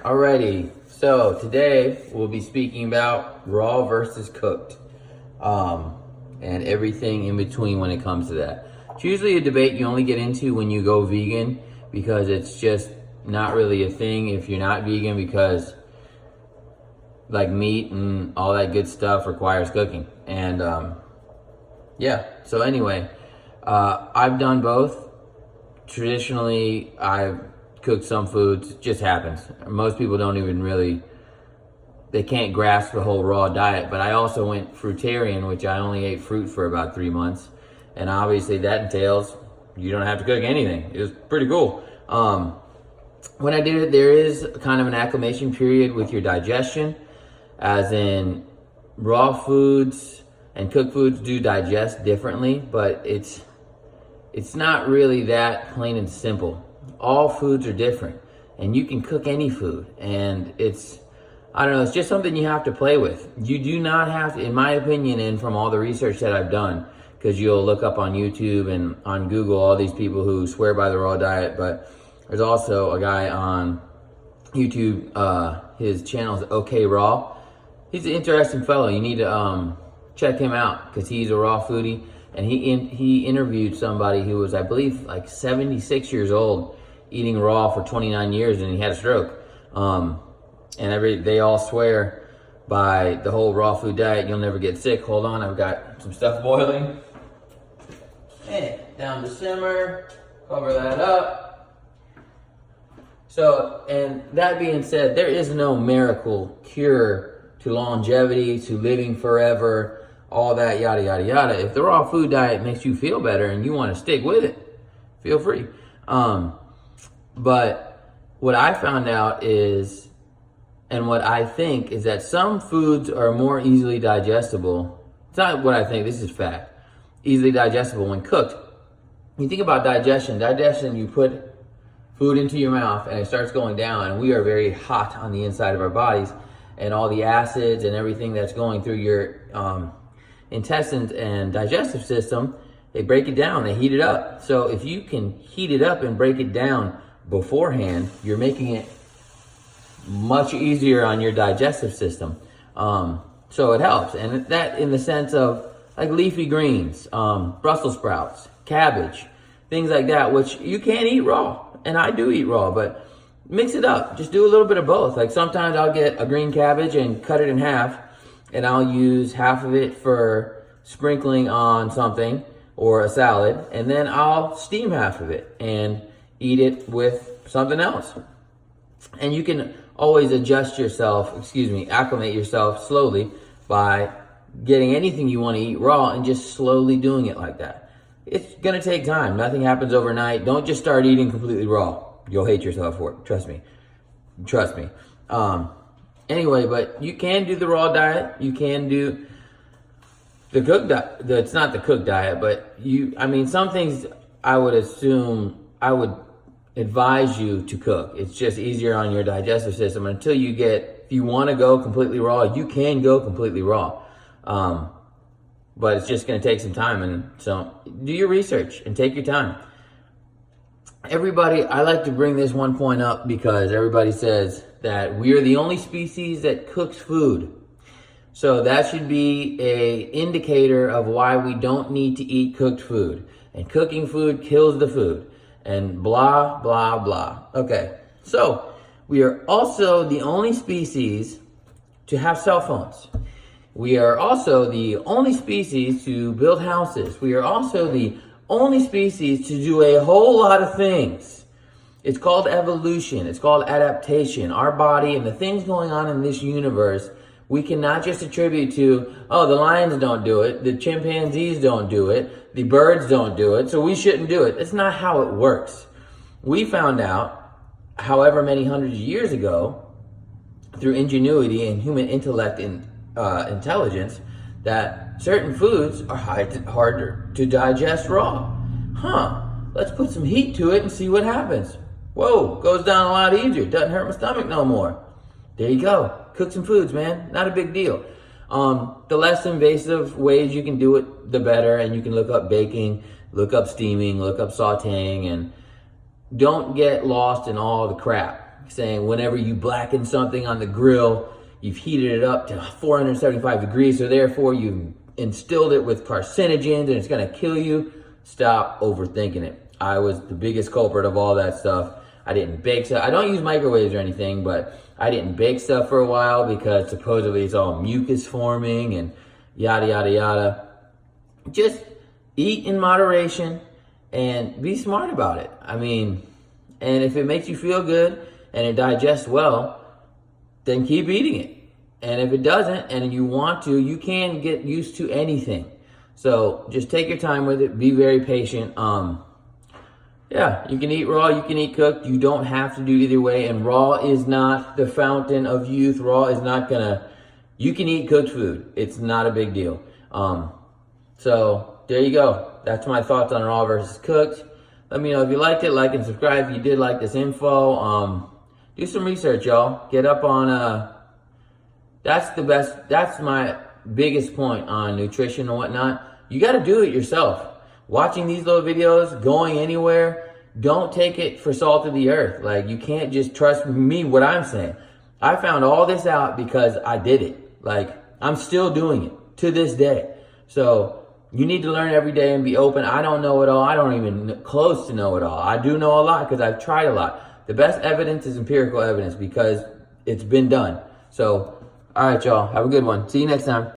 Alrighty, so today we'll be speaking about raw versus cooked, and everything in between when it comes to that. It's usually a debate you only get into when you go vegan, because it's just not really a thing if you're not vegan, because like meat and all that good stuff requires cooking. And yeah, so anyway, I've done both. Traditionally, I've cooked some foods. It just happens. Most people don't even really, they can't grasp the whole raw diet. But I also went fruitarian, which I only ate fruit for about 3 months. And obviously that entails you don't have to cook anything. It was pretty cool. When I did it, there is kind of an acclimation period with your digestion, as in raw foods and cooked foods do digest differently, but it's not really that plain and simple. All foods are different, and you can cook any food, and it's just something you have to play with. You do not have to, in my opinion, and from all the research that I've done, because you'll look up on YouTube and on Google all these people who swear by the raw diet, but there's also a guy on YouTube, his channel is OK Raw. He's an interesting fellow. You need to check him out, because he's a raw foodie. And he interviewed somebody who was, I believe, like 76 years old, eating raw for 29 years, and he had a stroke. And they all swear by the whole raw food diet. You'll never get sick. Hold on, I've got some stuff boiling. And down to simmer. Cover that up. So, and that being said, there is no miracle cure to longevity, to living forever, all that yada yada yada. If the raw food diet makes you feel better and you want to stick with it, feel free. But what I found out is, and what I think is, that some foods are more easily digestible. It's not what I think, this is fact. Easily digestible when cooked. You think about digestion, you put food into your mouth and it starts going down, and we are very hot on the inside of our bodies, and all the acids and everything that's going through your intestines and digestive system, they break it down, they heat it up. So if you can heat it up and break it down beforehand, you're making it much easier on your digestive system. So it helps. And that in the sense of like leafy greens, Brussels sprouts, cabbage, things like that, which you can eat raw. And I do eat raw, but mix it up. Just do a little bit of both. Like sometimes I'll get a green cabbage and cut it in half, and I'll use half of it for sprinkling on something or a salad, and then I'll steam half of it and eat it with something else. And you can always acclimate yourself slowly by getting anything you want to eat raw and just slowly doing it like that. It's gonna take time. Nothing happens overnight. Don't just start eating completely raw. You'll hate yourself for it. Trust me. Anyway, but you can do the raw diet. You can do the cooked diet. It's not the cooked diet, but some things I would advise you to cook. It's just easier on your digestive system if you want to go completely raw, you can go completely raw. But it's just going to take some time. And so do your research and take your time. I like to bring this one point up because everybody says that we are the only species that cooks food. So that should be an indicator of why we don't need to eat cooked food. And cooking food kills the food. And blah, blah, blah. Okay, so we are also the only species to have cell phones. We are also the only species to build houses. We are also the only species to do a whole lot of things. It's called evolution. It's called adaptation. Our body and the things going on in this universe, we cannot just attribute to, oh, the lions don't do it, the chimpanzees don't do it, the birds don't do it, so we shouldn't do it. That's not how it works. We found out, however many hundreds of years ago, through ingenuity and human intellect and intelligence, that certain foods are harder to digest raw. Let's put some heat to it and see what happens. Whoa, goes down a lot easier. Doesn't hurt my stomach no more. There you go. Cook some foods, man. Not a big deal. The less invasive ways you can do it, the better. And you can look up baking, look up steaming, look up sauteing, and don't get lost in all the crap. saying whenever you blacken something on the grill, you've heated it up to 475 degrees, so therefore you've instilled it with carcinogens and it's gonna kill you. Stop overthinking it. I was the biggest culprit of all that stuff. I didn't bake stuff. I don't use microwaves or anything, but I didn't bake stuff for a while because supposedly it's all mucus forming and yada, yada, yada. Just eat in moderation and be smart about it. I mean, and if it makes you feel good and it digests well, then keep eating it. And if it doesn't and you want to, you can get used to anything. So just take your time with it. Be very patient. Yeah, you can eat raw, you can eat cooked. You don't have to do either way. And raw is not the fountain of youth. Raw is not gonna, you can eat cooked food. It's not a big deal. So there you go. That's my thoughts on raw versus cooked. Let me know if you liked it, like and subscribe if you did like this info. Do some research, y'all. Get up on, that's my biggest point on nutrition and whatnot. You gotta do it yourself. Watching these little videos, going anywhere, don't take it for salt of the earth. Like, you can't just trust me what I'm saying. I found all this out because I did it. Like, I'm still doing it to this day. So you need to learn every day and be open. I don't know it all. I don't even close to know it all. I do know a lot because I've tried a lot. The best evidence is empirical evidence because it's been done. So, all right, y'all. Have a good one. See you next time.